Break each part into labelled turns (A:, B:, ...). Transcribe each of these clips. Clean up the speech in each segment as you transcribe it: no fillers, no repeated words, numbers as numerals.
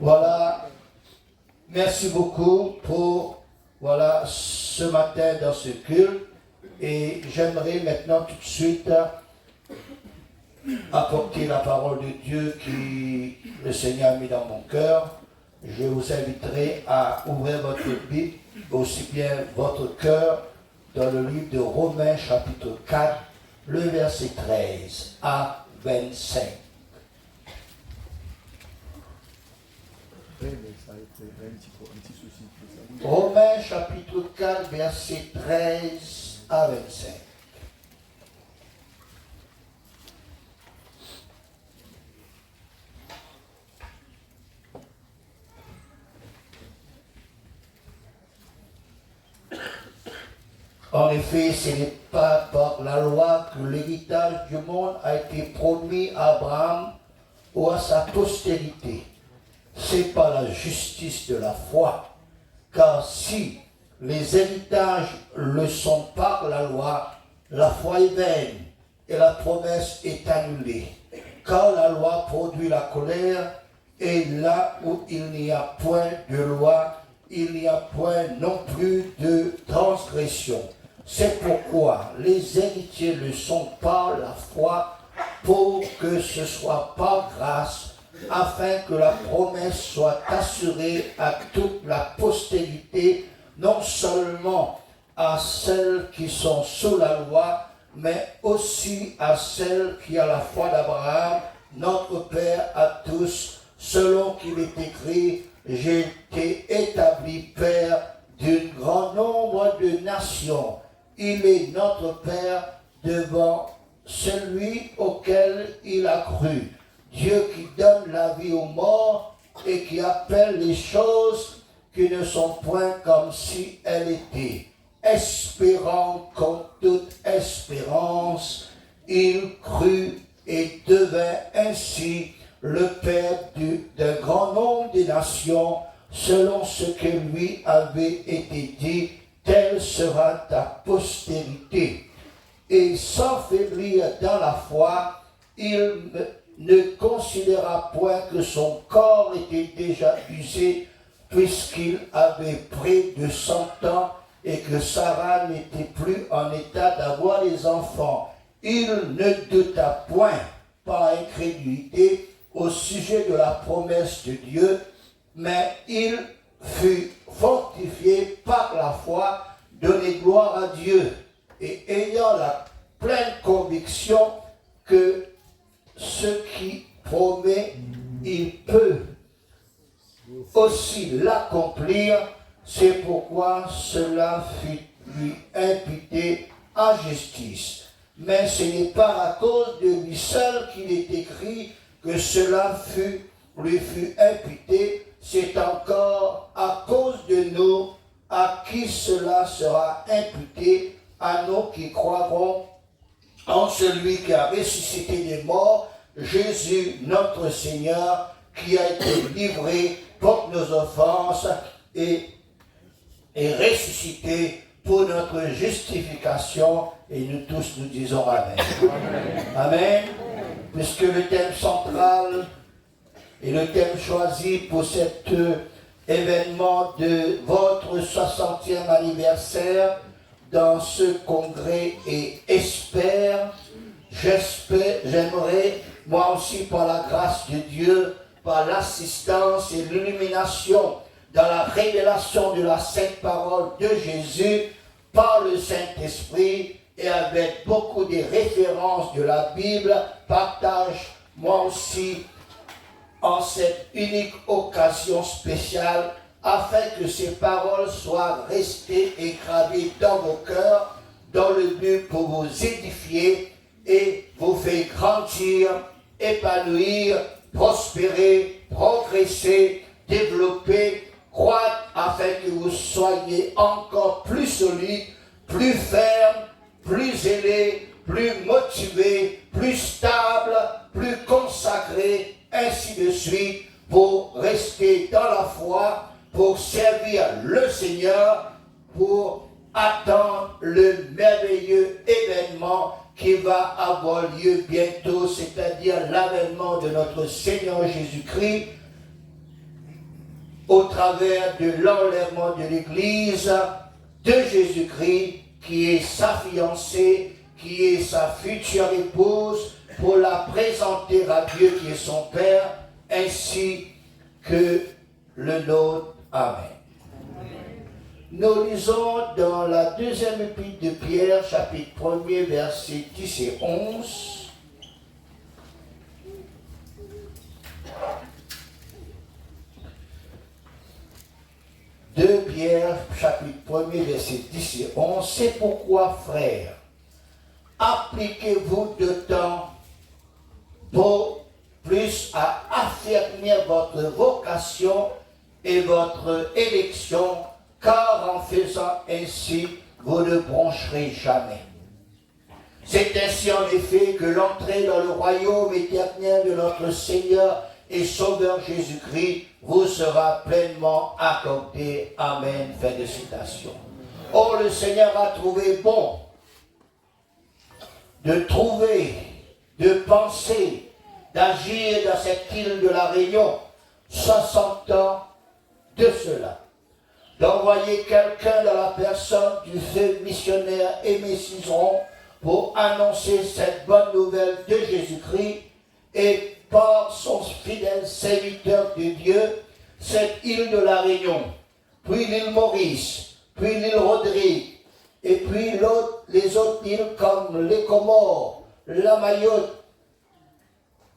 A: Voilà, merci beaucoup pour ce matin dans ce culte. Et j'aimerais maintenant tout de suite apporter la parole de Dieu qui le Seigneur a mis dans mon cœur. Je vous inviterai à ouvrir votre Bible, aussi bien votre cœur, dans le livre de Romains chapitre 4, le verset 13 à 25. Romains chapitre 4, verset 13 à 25. En effet, ce n'est pas par la loi que l'héritage du monde a été promis à Abraham ou à sa postérité. C'est par la justice de la foi. Car si les héritages le sont par la loi foi est vaine et la promesse est annulée. Car la loi produit la colère, et là où il n'y a point de loi, il n'y a point non plus de transgression. C'est pourquoi les héritiers le sont par la foi, pour que ce soit par grâce, afin que la promesse soit assurée à toute la postérité, non seulement à celles qui sont sous la loi, mais aussi à celles qui, à la foi d'Abraham, notre Père à tous, selon qu'il est écrit, j'ai été établi Père d'un grand nombre de nations. Il est notre Père devant celui auquel il a cru. Dieu qui donne la vie aux morts et qui appelle les choses qui ne sont point comme si elles étaient. Espérant contre toute espérance, il crut et devint ainsi le Père d'un grand nombre de nations, selon ce que lui avait été dit, telle sera ta postérité. Et sans faiblir dans la foi, il ne considéra point que son corps était déjà usé, puisqu'il avait près de 100 ans et que Sarah n'était plus en état d'avoir des enfants. Il ne douta point par incrédulité au sujet de la promesse de Dieu, mais il fut fortifié par la foi, donné gloire à Dieu, et ayant la pleine conviction que ce qui promet, il peut aussi l'accomplir. C'est pourquoi cela fut lui imputé en justice. Mais ce n'est pas à cause de lui seul qu'il est écrit que cela lui fut imputé, c'est encore à cause de nous à qui cela sera imputé, à nous qui croirons en celui qui a ressuscité des morts, Jésus notre Seigneur, qui a été livré pour nos offenses et ressuscité pour notre justification, et nous tous nous disons Amen. Amen. Amen. Puisque le thème central et le thème choisi pour cet événement de votre 60e anniversaire dans ce congrès et j'aimerais, moi aussi par la grâce de Dieu, par l'assistance et l'illumination dans la révélation de la sainte parole de Jésus, par le Saint-Esprit et avec beaucoup de références de la Bible, partage moi aussi en cette unique occasion spéciale, afin que ces paroles soient restées et gravées dans vos cœurs, dans le but pour vous édifier et vous faire grandir, épanouir, prospérer, progresser, développer, croître, afin que vous soyez encore plus solide, plus ferme, plus zélé, plus motivé, plus stable, plus consacré, ainsi de suite, pour rester dans la foi, pour servir le Seigneur, pour attendre le merveilleux événement qui va avoir lieu bientôt, c'est-à-dire l'avènement de notre Seigneur Jésus-Christ, au travers de l'enlèvement de l'Église de Jésus-Christ, qui est sa fiancée, qui est sa future épouse, pour la présenter à Dieu qui est son Père, ainsi que le nôtre. Amen. Nous lisons dans la deuxième épître de Pierre, chapitre 1er, versets 10 et 11. De Pierre, chapitre 1er, versets 10 et 11. C'est pourquoi, frères, appliquez-vous de temps pour plus à affermir votre vocation et votre élection, car en faisant ainsi, vous ne broncherez jamais. C'est ainsi en effet que l'entrée dans le royaume éternel de notre Seigneur et Sauveur Jésus-Christ vous sera pleinement accordée. Amen. Fin de citation. Oh, le Seigneur a trouvé bon de trouver, de penser, d'agir dans cette île de la Réunion, 60 ans de cela. D'envoyer quelqu'un dans la personne du feu missionnaire Aimé Cizeron pour annoncer cette bonne nouvelle de Jésus-Christ, et par son fidèle serviteur de Dieu, cette île de la Réunion, puis l'île Maurice, puis l'île Rodrigue, et puis les autres îles comme les Comores, la Mayotte,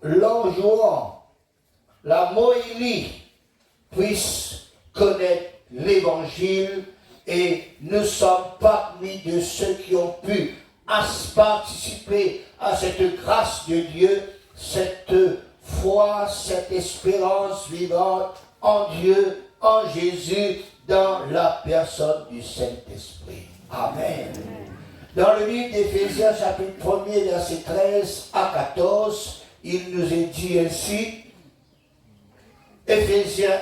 A: l'Anjouan, la Moélie, puissent connaître l'Évangile, et nous sommes parmi de ceux qui ont pu participer à cette grâce de Dieu, cette foi, cette espérance vivante en Dieu, en Jésus, dans la personne du Saint-Esprit. Amen. Dans le livre d'Éphésiens, chapitre 1er, versets 13 à 14, il nous est dit ainsi, Éphésiens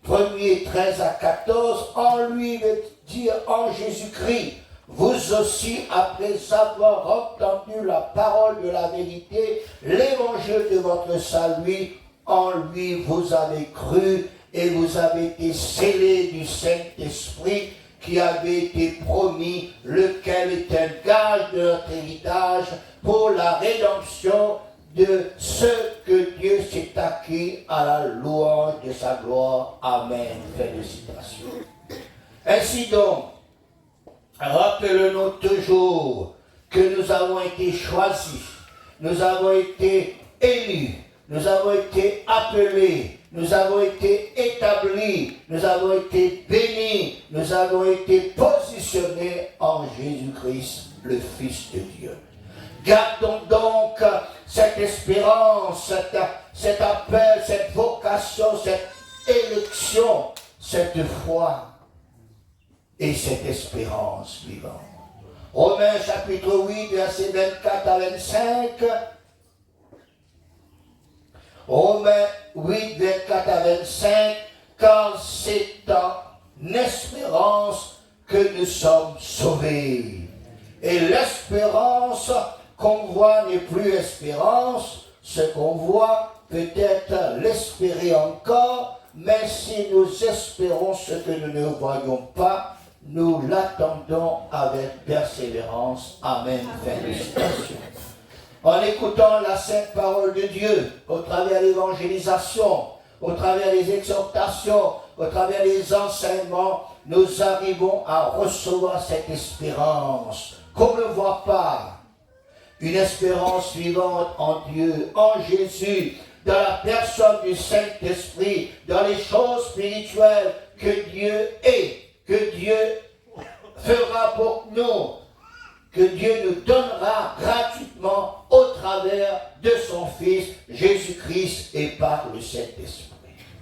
A: 1er, 13 à 14, en lui veut dire en Jésus-Christ, vous aussi, après avoir entendu la parole de la vérité, l'évangile de votre salut, en lui vous avez cru et vous avez été scellés du Saint-Esprit qui avait été promis, lequel est un gage de notre héritage pour la rédemption de ceux que Dieu s'est acquis à la louange de sa gloire. Amen. Fin de citation. Ainsi donc, rappelons-nous toujours que nous avons été choisis, nous avons été élus, nous avons été appelés, nous avons été établis, nous avons été bénis, nous avons été positionnés en Jésus-Christ, le Fils de Dieu. Gardons donc cette espérance, cet appel, cette vocation, cette élection, cette foi et cette espérance vivante. Romains chapitre 8, versets 24 à 25. Romains 8, 24 à 25. Car c'est en espérance que nous sommes sauvés. Et l'espérance qu'on voit n'est plus espérance. Ce qu'on voit, peut-être l'espérer encore, mais si nous espérons ce que nous ne voyons pas, nous l'attendons avec persévérance. Amen. Fin de citation. En écoutant la sainte parole de Dieu, au travers de l'évangélisation, au travers des exhortations, au travers des enseignements, nous arrivons à recevoir cette espérance qu'on ne voit pas. Une espérance vivante en Dieu, en Jésus, dans la personne du Saint-Esprit, dans les choses spirituelles que Dieu est, que Dieu fera pour nous, que Dieu nous donnera gratuitement au travers de son Fils Jésus-Christ et par le Saint-Esprit.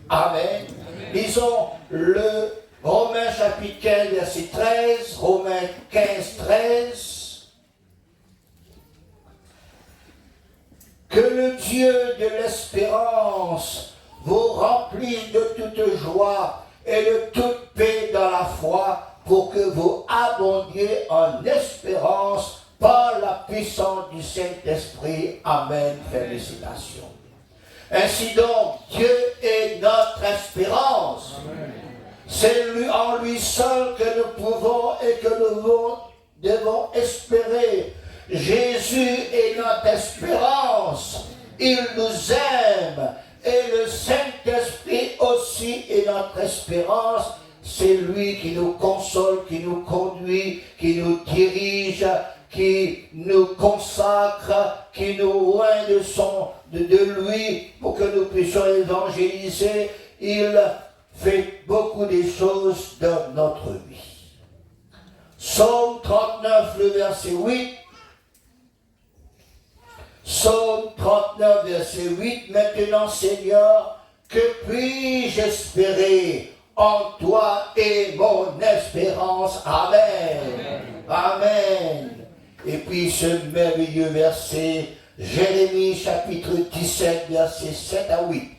A: Amen. Lisons le Romains chapitre 15, verset 13, Romains 15, 13. Que le Dieu de l'espérance vous remplisse de toute joie et de toute paix dans la foi, pour que vous abondiez en espérance par la puissance du Saint-Esprit. Amen. Félicitations. Ainsi donc, Dieu est notre espérance. Amen. en lui seul que nous pouvons et que nous devons espérer. Jésus est notre espérance. Il nous aime. Et le Saint-Esprit aussi est notre espérance. C'est lui qui nous console, qui nous conduit, qui nous dirige, qui nous consacre, qui nous oint de lui pour que nous puissions évangéliser. Il fait beaucoup de choses dans notre vie. Psaume 39, le verset 8. Psaume 39, verset 8. Maintenant, Seigneur, que puis-je espérer? En toi est mon espérance. Amen. Amen. Et puis ce merveilleux verset, Jérémie chapitre 17, verset 7 à 8.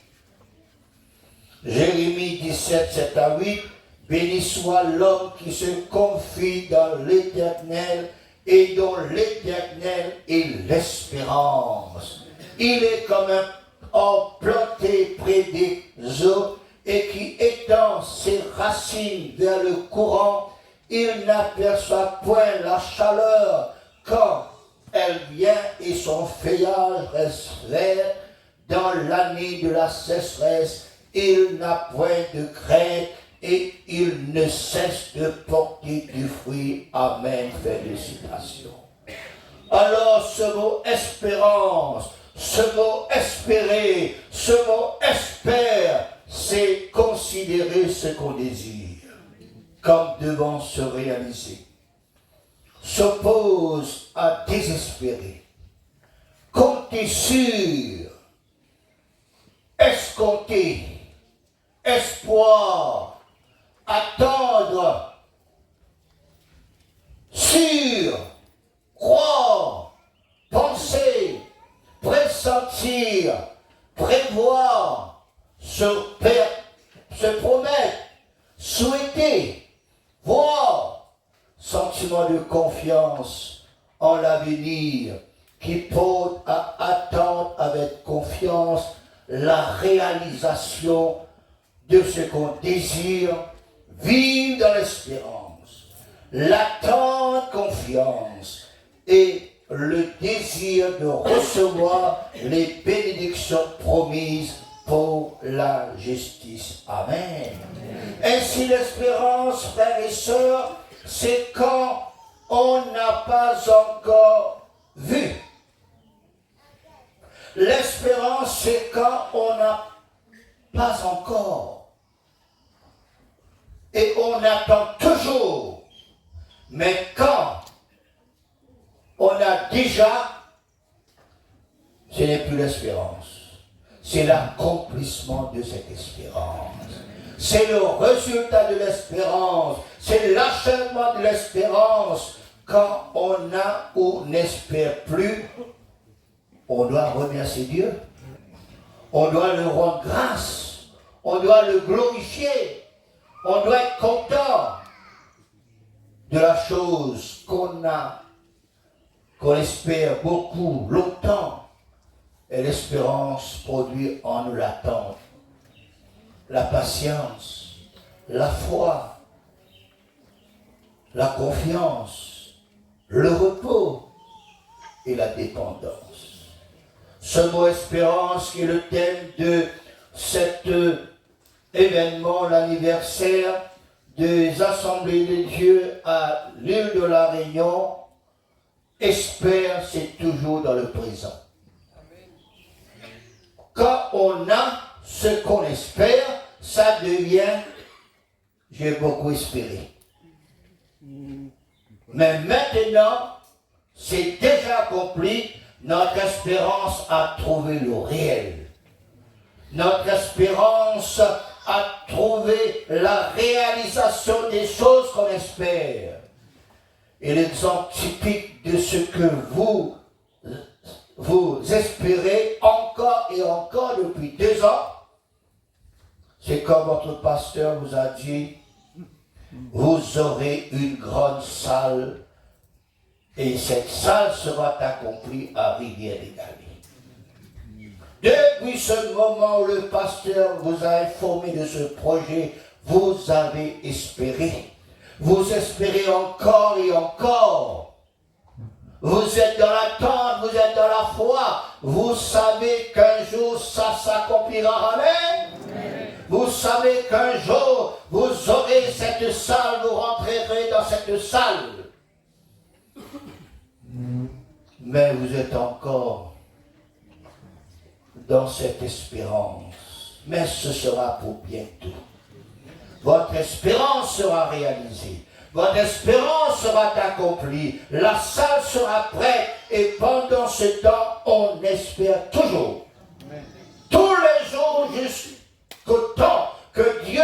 A: Jérémie 17, 7 à 8. Béni soit l'homme qui se confie dans l'Éternel et dont l'Éternel est l'espérance. Il est comme un arbre planté près des eaux et qui étend ses racines vers le courant. Il n'aperçoit point la chaleur quand elle vient et son feuillage reste vert. Dans l'année de la sécheresse, il n'a point de crainte et il ne cesse de porter du fruit. Amen. Félicitations. Alors ce mot espérance, ce mot espérer, ce mot espère, c'est considérer ce qu'on désire comme devant se réaliser. S'oppose à désespérer. Compter sur, escompter, espoir, attendre, sur, croire, penser, pressentir, prévoir, se promettre, souhaiter, voir, sentiment de confiance en l'avenir qui porte à attendre avec confiance la réalisation de ce qu'on désire, vivre dans l'espérance, l'attente, confiance et le désir de recevoir les bénédictions promises pour la justice. Amen. Ainsi l'espérance, frères et sœurs, c'est quand on n'a pas encore vu. L'espérance, c'est quand on n'a pas encore. Et on attend toujours. Mais quand on a déjà, ce n'est plus l'espérance. C'est l'accomplissement de cette espérance. C'est le résultat de l'espérance. C'est l'achèvement de l'espérance. Quand on a ou n'espère plus, on doit remercier Dieu. On doit le rendre grâce. On doit le glorifier. On doit être content de la chose qu'on espère beaucoup, longtemps. Et l'espérance produit en nous l'attente, la patience, la foi, la confiance, le repos et la dépendance. Ce mot espérance qui est le thème de cet événement, l'anniversaire des Assemblées de Dieu à l'île de la Réunion, espère, c'est toujours dans le présent. Quand on a ce qu'on espère, ça devient « j'ai beaucoup espéré ». Mais maintenant, c'est déjà accompli, notre espérance a trouvé le réel. Notre espérance a trouvé la réalisation des choses qu'on espère. Et l'exemple typique de ce que vous espérez encore et encore depuis 2 ans, c'est comme votre pasteur vous a dit, vous aurez une grande salle et cette salle sera accomplie à Rivière-des-Galets. Depuis ce moment où le pasteur vous a informé de ce projet, vous avez espéré. Vous espérez encore et encore. Vous êtes dans l'attente, vous êtes dans la foi. Vous savez qu'un jour ça s'accomplira. Amen. Vous savez qu'un jour vous aurez cette salle, vous rentrerez dans cette salle. Mais vous êtes encore dans cette espérance. Mais ce sera pour bientôt. Votre espérance sera réalisée. Votre espérance sera accomplie. La salle sera prête. Et pendant ce temps, on espère toujours. Amen. Tous les jours jusqu'au temps que Dieu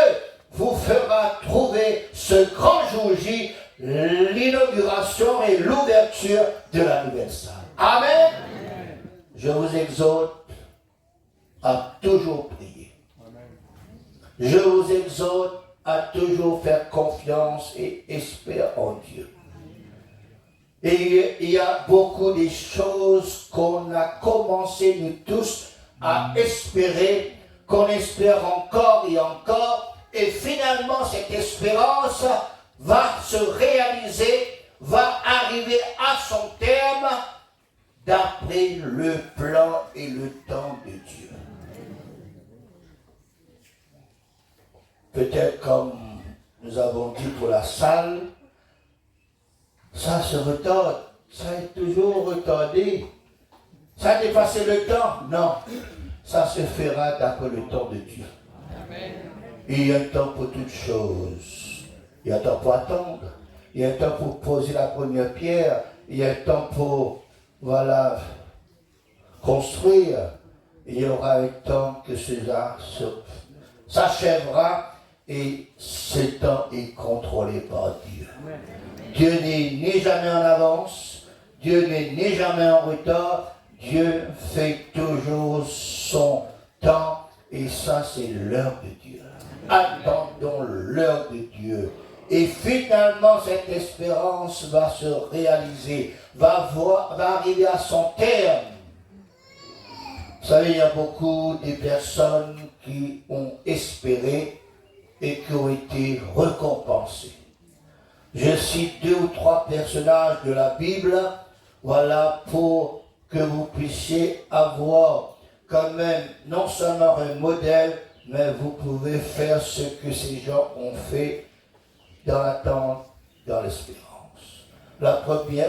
A: vous fera trouver ce grand jour J, l'inauguration et l'ouverture de la nouvelle salle. Amen. Amen. Je vous exhorte à toujours prier. Amen. Je vous exhorte à toujours faire confiance et espérer en Dieu. Et il y a beaucoup de choses qu'on a commencé nous tous à espérer, qu'on espère encore et encore, et finalement cette espérance va se réaliser, va arriver à son terme d'après le plan et le temps de Dieu. Peut-être comme nous avons dit pour la salle, ça se retarde, ça est toujours retardé. Ça a dépassé le temps? Non, ça se fera d'après le temps de Dieu. Amen. Il y a un temps pour toutes choses. Il y a un temps pour attendre. Il y a un temps pour poser la première pierre. Il y a un temps pour, construire. Il y aura un temps que cela s'achèvera. Et ce temps est contrôlé par Dieu. Amen. Dieu n'est ni jamais en avance, Dieu n'est ni jamais en retard, Dieu fait toujours son temps et ça c'est l'heure de Dieu. Attendons l'heure de Dieu. Et finalement cette espérance va se réaliser, va arriver à son terme. Vous savez, il y a beaucoup de personnes qui ont espéré et qui ont été récompensés. Je cite 2 ou 3 personnages de la Bible, pour que vous puissiez avoir quand même non seulement un modèle, mais vous pouvez faire ce que ces gens ont fait dans l'attente, dans l'espérance.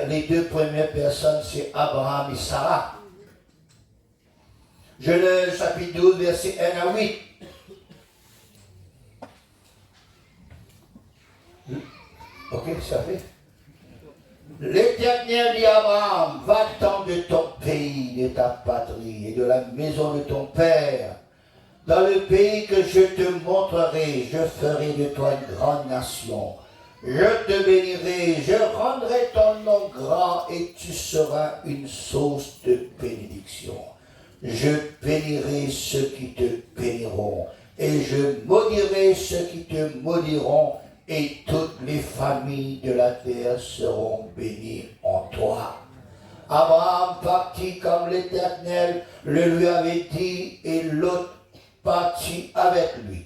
A: Les 2 premières personnes, c'est Abraham et Sarah. Genèse chapitre 12, verset 1 à 8. Ok, ça fait. L'Éternel dit à Abraham, va-t'en de ton pays, de ta patrie et de la maison de ton père, dans le pays que je te montrerai, je ferai de toi une grande nation. Je te bénirai, je rendrai ton nom grand et tu seras une source de bénédiction. Je bénirai ceux qui te béniront et je maudirai ceux qui te maudiront. Et toutes les familles de la terre seront bénies en toi. Abraham partit comme l'Éternel le lui avait dit, et l'autre partit avec lui.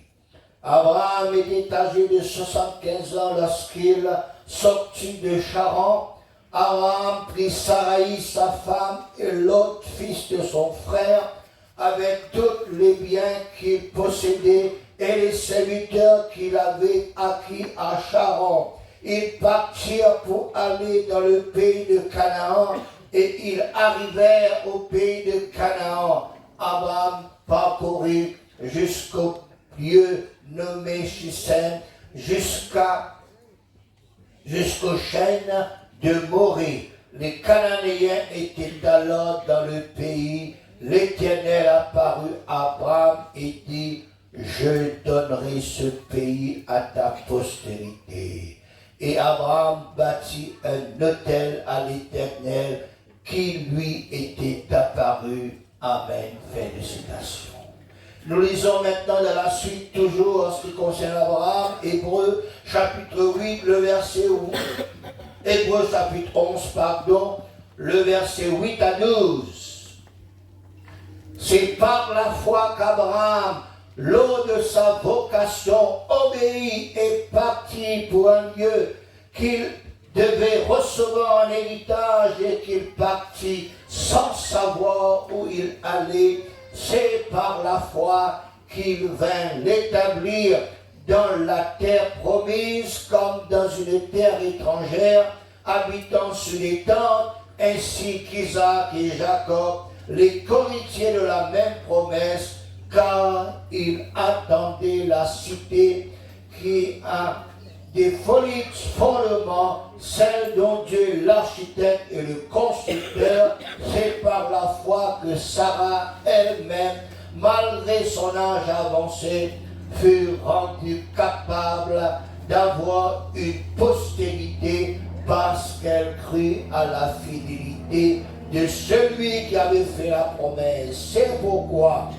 A: Abraham était âgé de 75 ans lorsqu'il sortit de Charan. Abraham prit Saraï, sa femme, et l'autre fils de son frère, avec tous les biens qu'il possédait, et les serviteurs qu'il avait acquis à Charan. Ils partirent pour aller dans le pays de Canaan, et ils arrivèrent au pays de Canaan. Abraham parcourut jusqu'au lieu nommé Sichem, jusqu'aux chaînes de Morée. Les Cananéens étaient alors dans le pays. L'Éternel apparut à Abraham et dit, je donnerai ce pays à ta postérité. Et Abraham bâtit un autel à l'Éternel qui lui était apparu. Amen. Fin de citation. Nous lisons maintenant dans la suite, toujours en ce qui concerne Abraham, Hébreux chapitre 8, le verset 8. Hébreux chapitre 11, pardon, le verset 8 à 12. C'est par la foi qu'Abraham, lors de sa vocation, obéit obéi et partit pour un lieu qu'il devait recevoir en héritage et qu'il partit sans savoir où il allait, c'est par la foi qu'il vint l'établir dans la terre promise comme dans une terre étrangère, habitant sous les tentes, ainsi qu'Isaac et Jacob, les héritiers de la même promesse, car il attendait la cité qui a des solides fondements, celle dont Dieu l'architecte et le constructeur. C'est par la foi que Sarah elle-même, malgré son âge avancé, fut rendue capable d'avoir une postérité parce qu'elle crut à la fidélité de celui qui avait fait la promesse. C'est pourquoi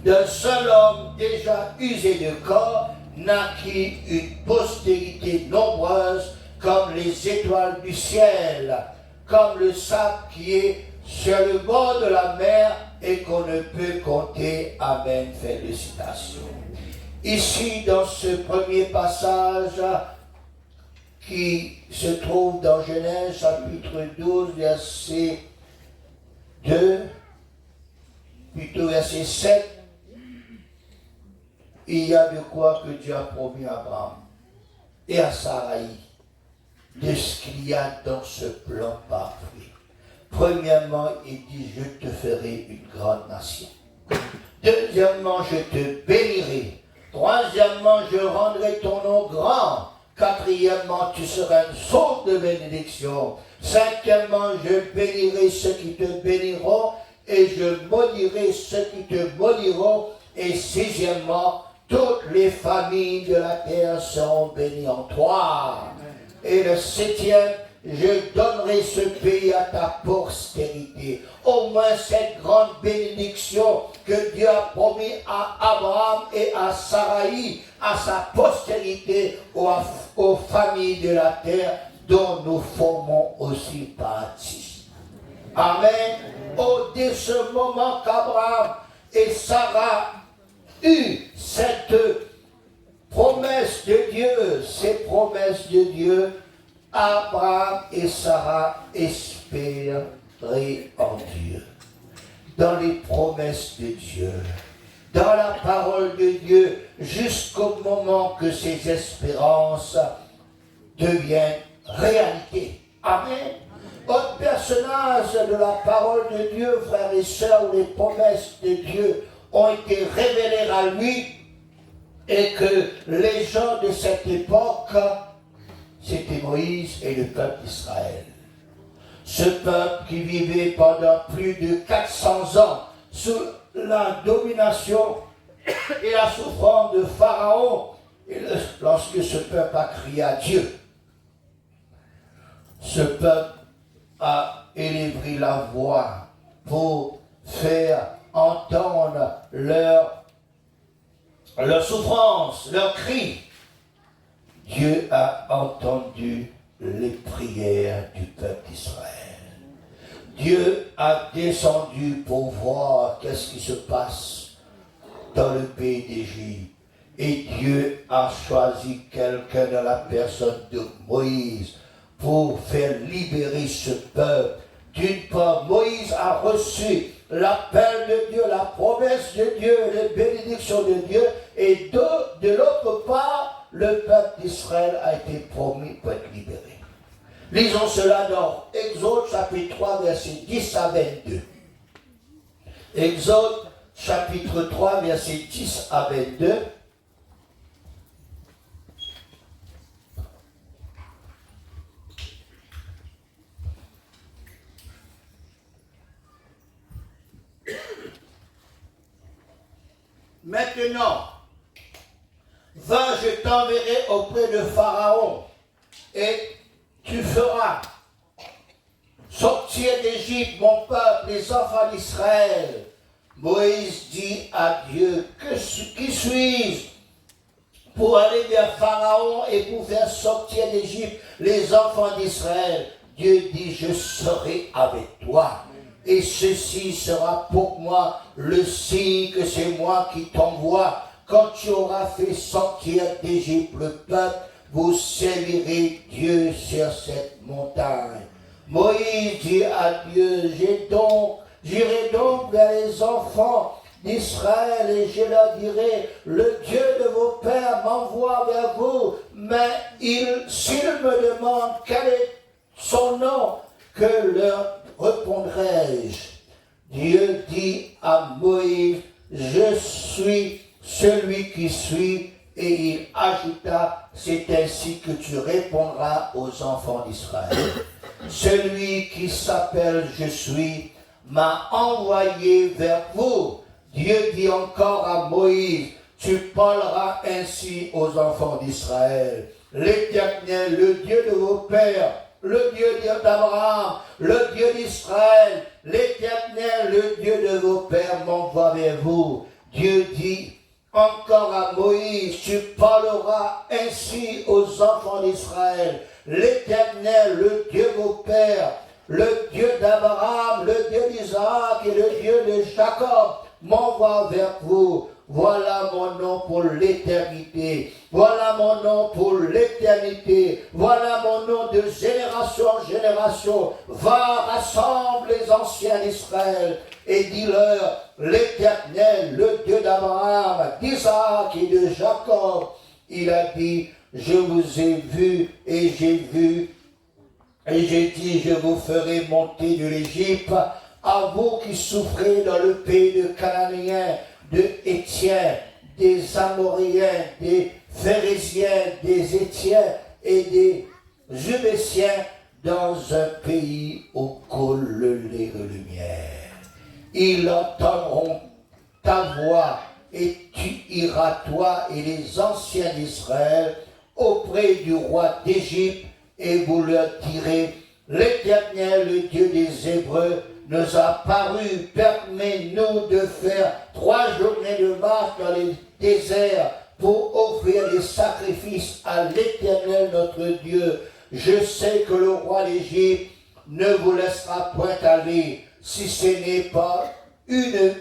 A: d'un seul homme déjà usé de corps naquit une postérité nombreuse comme les étoiles du ciel, comme le sable qui est sur le bord de la mer et qu'on ne peut compter. Amen. Fin de citation. Ici, dans ce premier passage qui se trouve dans Genèse chapitre 12, verset 2, plutôt verset 7, il y a de quoi que Dieu a promis à Abraham et à Sarai de ce qu'il y a dans ce plan parfait. Premièrement, il dit, je te ferai une grande nation. Deuxièmement, je te bénirai. Troisièmement, je rendrai ton nom grand. Quatrièmement, tu seras une source de bénédiction. Cinquièmement, je bénirai ceux qui te béniront et je maudirai ceux qui te maudiront. Et sixièmement, toutes les familles de la terre seront bénies en toi. Et le septième, je donnerai ce pays à ta postérité. Au moins cette grande bénédiction que Dieu a promis à Abraham et à Sarai, à sa postérité, aux familles de la terre dont nous formons aussi partie. Amen. Dès ce moment qu'Abraham et Sarah eurent cette promesse de Dieu, ces promesses de Dieu, Abraham et Sarah espéraient en Dieu, dans les promesses de Dieu, dans la parole de Dieu, jusqu'au moment que ces espérances deviennent réalité. Amen. Un personnage de la parole de Dieu, frères et sœurs, où les promesses de Dieu ont été révélées à lui, et que les gens de cette époque, c'était Moïse et le peuple d'Israël. Ce peuple qui vivait pendant plus de 400 ans sous la domination et la souffrance de Pharaon, et lorsque ce peuple a crié à Dieu, ce peuple a élevé la voix pour faire entendre leur souffrance, leur cri. Dieu a entendu les prières du peuple d'Israël. Dieu a descendu pour voir qu'est-ce qui se passe dans le pays d'Égypte. Et Dieu a choisi quelqu'un dans la personne de Moïse pour faire libérer ce peuple. D'une part, Moïse a reçu l'appel de Dieu, la promesse de Dieu, les bénédictions de Dieu, et de l'autre part, le peuple d'Israël a été promis pour être libéré. Lisons cela dans Exode chapitre 3, versets 10 à 22. Exode chapitre 3, versets 10 à 22. Maintenant, va, je t'enverrai auprès de Pharaon, et tu feras sortir d'Égypte mon peuple, les enfants d'Israël. Moïse dit à Dieu, qui suis-je pour aller vers Pharaon et pour faire sortir d'Égypte les enfants d'Israël? Dieu dit, je serai avec toi. Et ceci sera pour moi le signe que c'est moi qui t'envoie. quand tu auras fait sortir d'Égypte le peuple, vous servirez Dieu sur cette montagne. Moïse dit à Dieu, j'irai donc vers les enfants d'Israël et je leur dirai, le Dieu de vos pères m'envoie vers vous, mais s'ils me demandent quel est son nom, que leur répondrai-je? Dieu dit à Moïse, je suis celui qui suis, et il ajouta, c'est ainsi que tu répondras aux enfants d'Israël. Celui qui s'appelle je suis m'a envoyé vers vous. Dieu dit encore à Moïse, tu parleras ainsi aux enfants d'Israël. L'Éternel, le Dieu de vos pères, le Dieu d'Abraham, le Dieu d'Israël, l'Éternel, le Dieu de vos pères m'envoie vers vous. Dieu dit encore à Moïse, tu parleras ainsi aux enfants d'Israël. L'Éternel, le Dieu de vos pères, le Dieu d'Abraham, le Dieu d'Isaac et le Dieu de Jacob m'envoie vers vous. Voilà mon nom pour l'éternité. Voilà mon nom pour l'éternité. Voilà mon nom de génération en génération. Va, rassemble les anciens d'Israël et dis-leur, l'Éternel, le Dieu d'Abraham, d'Isaac et de Jacob, il a dit, je vous ai vu et j'ai vu, et j'ai dit, je vous ferai monter de l'Égypte, à vous qui souffrez dans le pays de Cananéens, de Hétiens, des Amoréens, des Phérésiens, des Étiens et des Jubésiens, dans un pays où coule le lait et le miel. Ils entendront ta voix et tu iras, toi et les anciens d'Israël, auprès du roi d'Égypte, et vous leur direz, l'Éternel, le Dieu des Hébreux, nous a paru, permets-nous de faire 3 journées de marche dans les déserts pour offrir des sacrifices à l'Éternel notre Dieu. Je sais que le roi d'Égypte ne vous laissera point aller si ce n'est pas une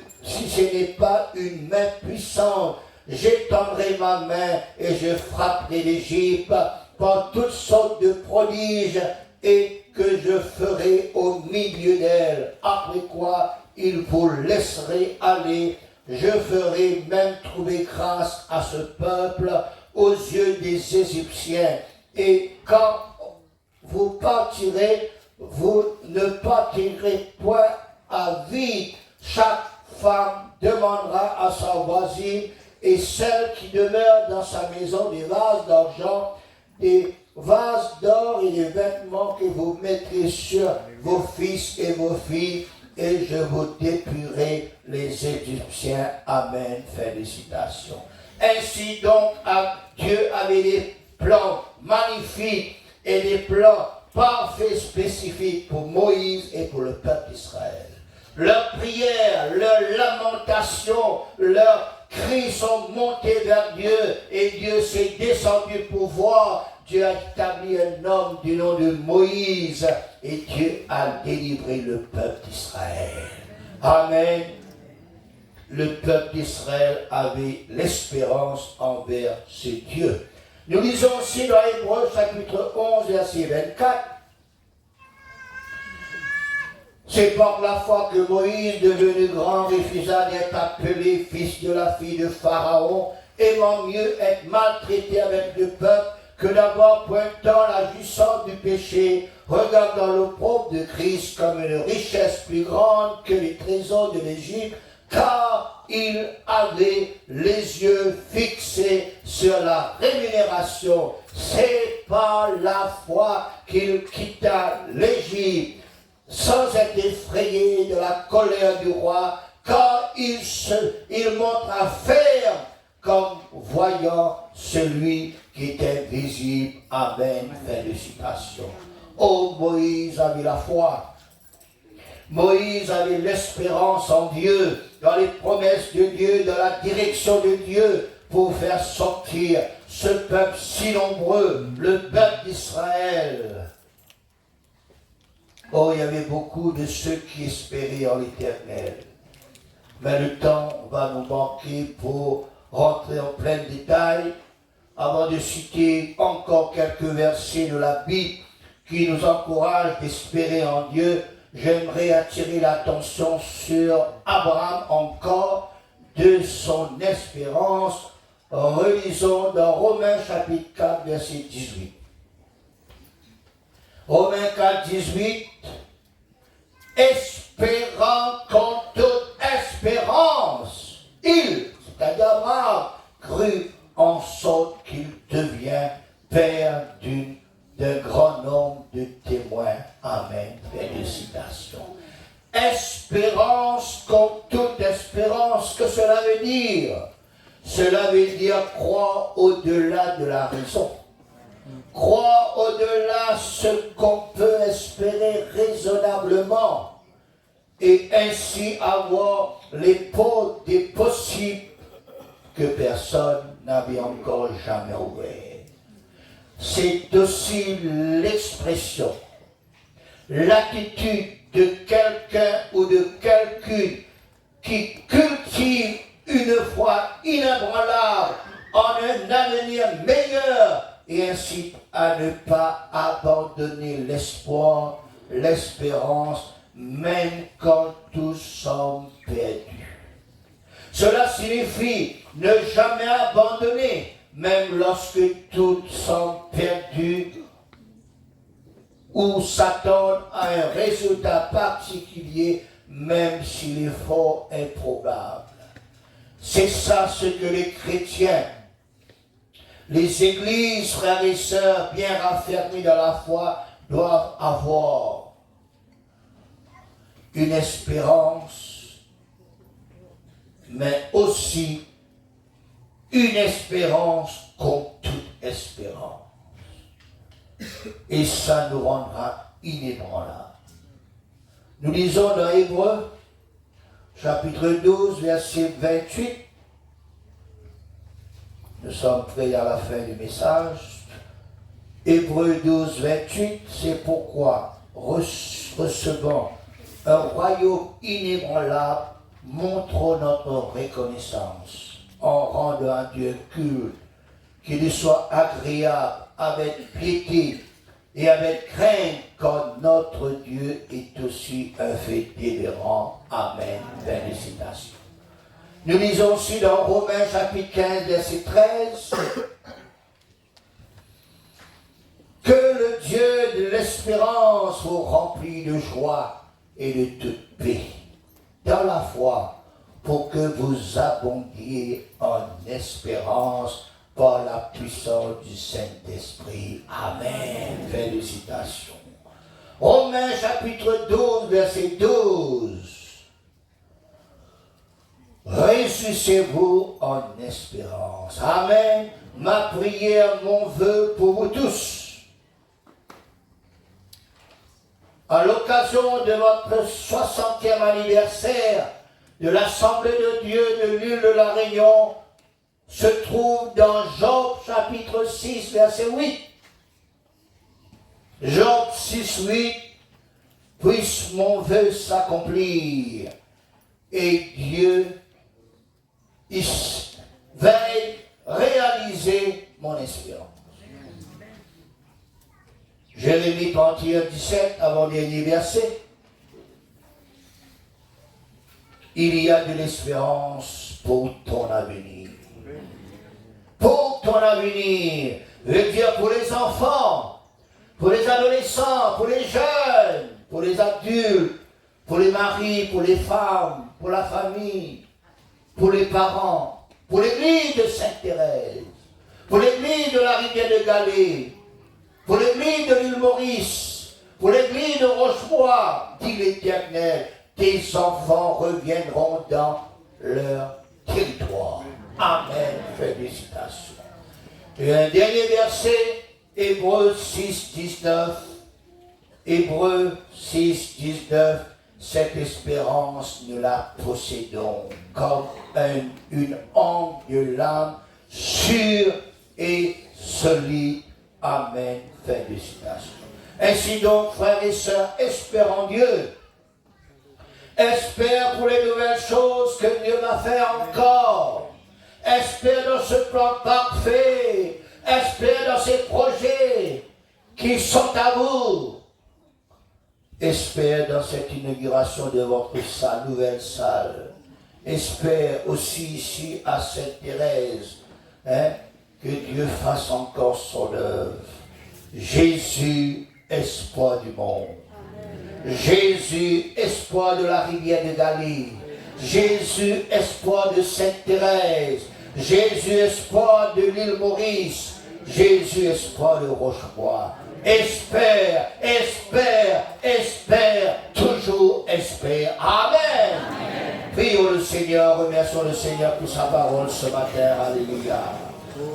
A: main puissante. J'étendrai ma main et je frapperai l'Égypte par toutes sortes de prodiges et que je ferai au milieu d'elle. Après quoi, il vous laisserait aller. Je ferai même trouver grâce à ce peuple aux yeux des Égyptiens. Et quand vous partirez, vous ne partirez point à vide. Chaque femme demandera à sa voisine et celle qui demeure dans sa maison des vases d'argent, des vases d'or et des vêtements que vous mettrez sur vos fils et vos filles, et je vous dépouillerai les Égyptiens. Amen. Félicitations. Ainsi donc, Dieu avait des plans magnifiques et des plans parfaits, spécifiques pour Moïse et pour le peuple d'Israël. Leurs prières, leurs lamentations, leurs cris sont montés vers Dieu et Dieu s'est descendu pour voir. Dieu a établi un homme du nom de Moïse et Dieu a délivré le peuple d'Israël. Amen. Le peuple d'Israël avait l'espérance envers ce Dieu. Nous lisons aussi dans Hébreux chapitre 11 verset 24. C'est par la foi que Moïse, devenu grand, refusa d'être appelé fils de la fille de Pharaon, aimant mieux être maltraité avec le peuple que d'avoir pointant la jouissance du péché, regardant l'opprobre de Christ comme une richesse plus grande que les trésors de l'Égypte, car il avait les yeux fixés sur la rémunération. C'est par la foi qu'il quitta l'Égypte, sans être effrayé de la colère du roi, car il montra ferme comme voyant celui qui était visible. Amen. Félicitations. Oh, Moïse avait la foi. Moïse avait l'espérance en Dieu, dans les promesses de Dieu, dans la direction de Dieu, pour faire sortir ce peuple si nombreux, le peuple d'Israël. Oh, il y avait beaucoup de ceux qui espéraient en l'Éternel. Mais le temps va nous manquer pour rentrer en plein détail. Avant de citer encore quelques versets de la Bible qui nous encouragent d'espérer en Dieu, j'aimerais attirer l'attention sur Abraham encore, de son espérance. Relisons dans Romains chapitre 4, verset 18. Romains 4, 18. Espérant qu'en toute espérance, il, c'est-à-dire Abraham, crut en sorte qu'il devient père d'un grand nombre de témoins. Amen. Félicitations. Espérance comme toute espérance, que cela veut dire? Cela veut dire croire au-delà de la raison. Croire au-delà ce qu'on peut espérer raisonnablement et ainsi avoir l'épaule des possibles que personne n'avait encore jamais ouvert. C'est aussi l'expression, l'attitude de quelqu'un ou de quelqu'une qui cultive une foi inébranlable en un avenir meilleur et incite à ne pas abandonner l'espoir, l'espérance, même quand tout semble perdu. Cela signifie ne jamais abandonner, même lorsque tout semble perdu ou s'attendre à un résultat particulier, même si l'effort est probable. C'est ça ce que les chrétiens, les églises, frères et sœurs, bien raffermis dans la foi, doivent avoir. Une espérance, mais aussi une espérance comme toute espérance. Et ça nous rendra inébranlables. Nous lisons dans Hébreux, chapitre 12, verset 28. Nous sommes près à la fin du message. Hébreux 12, 28, c'est pourquoi, recevant un royaume inébranlable, montrons notre reconnaissance en rendant à Dieu culte, qu'il lui soit agréable avec piété et avec crainte, car notre Dieu est aussi un fait dévérant. Amen. Félicitations. Nous lisons aussi dans Romains chapitre 15, verset 13, que le Dieu de l'espérance vous remplit de joie et de toute paix dans la foi, pour que vous abondiez en espérance par la puissance du Saint-Esprit. Amen. Félicitations. Romains chapitre 12, verset 12. Réjouissez-vous en espérance. Amen. Ma prière, mon vœu pour vous tous. À l'occasion de votre 60e anniversaire de l'Assemblée de Dieu de l'île de la Réunion, se trouve dans Job chapitre 6, verset 8. Job 6, 8. Puisse mon vœu s'accomplir et Dieu veille réaliser mon espérance. Jérémie 31, 17, avant-dernier verset. Il y a de l'espérance pour ton avenir. Pour ton avenir, veut dire pour les enfants, pour les adolescents, pour les jeunes, pour les adultes, pour les maris, pour les femmes, pour la famille, pour les parents, pour l'église de Sainte-Thérèse, pour l'église de la rivière de Galée, pour l'église de l'île Maurice, pour l'église de Rochebois, dit l'Éternel, tes enfants reviendront dans leur territoire. Amen. Félicitations. Et un dernier verset, Hébreux 6, 19. Hébreux 6, 19. Cette espérance, nous la possédons comme une angle de l'âme sûre et solide. Amen. Félicitations. Ainsi donc, frères et sœurs, espère en Dieu. Espère pour les nouvelles choses que Dieu va faire encore. espère dans ce plan parfait, espère dans ces projets qui sont à vous. Espère dans cette inauguration de votre salle, nouvelle salle. Espère aussi ici à Sainte-Thérèse, que Dieu fasse encore son œuvre. Jésus, espoir du monde. Jésus, espoir de la rivière de Galilée. Jésus, espoir de Sainte-Thérèse. Jésus, espoir de l'île Maurice. Jésus, espoir de Rochefort. Espère, espère, espère, toujours espère. Amen. Prions le Seigneur, remercions le Seigneur pour sa parole ce matin. Alléluia.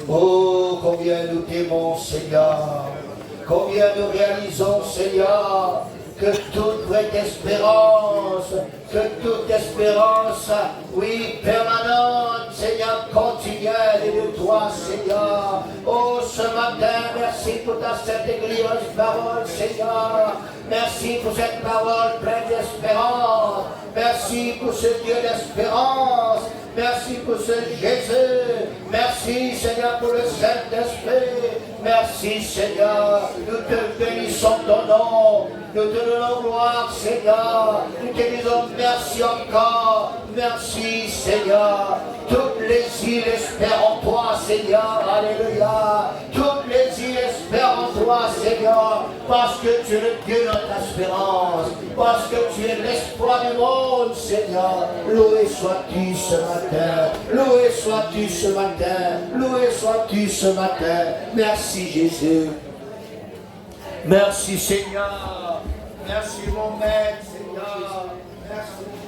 A: Oh, combien nous t'aimons, Seigneur. Combien nous réalisons, Seigneur, que toute vraie espérance, oui, permanente, Seigneur, continuelle et de toi, Seigneur. Oh, ce matin, merci pour ta sainte et glorieuse parole, Seigneur. Merci pour cette parole pleine d'espérance. Merci pour ce Dieu d'espérance. Merci pour ce Jésus. Merci, Seigneur, pour le Saint-Esprit. Merci, Seigneur. Nous te bénissons ton nom. Nous te donnons gloire, Seigneur. Nous te disons merci encore. Merci, Seigneur. Toutes les îles espèrent en toi, Seigneur. Alléluia. Toutes les îles espèrent en toi, Seigneur. Parce que tu es le Dieu de notre espérance. Parce que tu es l'espoir du monde, Seigneur. Loué sois-tu ce matin. Loué sois-tu ce matin. Loué sois-tu ce matin. Merci, Jésus. Merci, Seigneur. Merci, mon maître, Seigneur. Merci.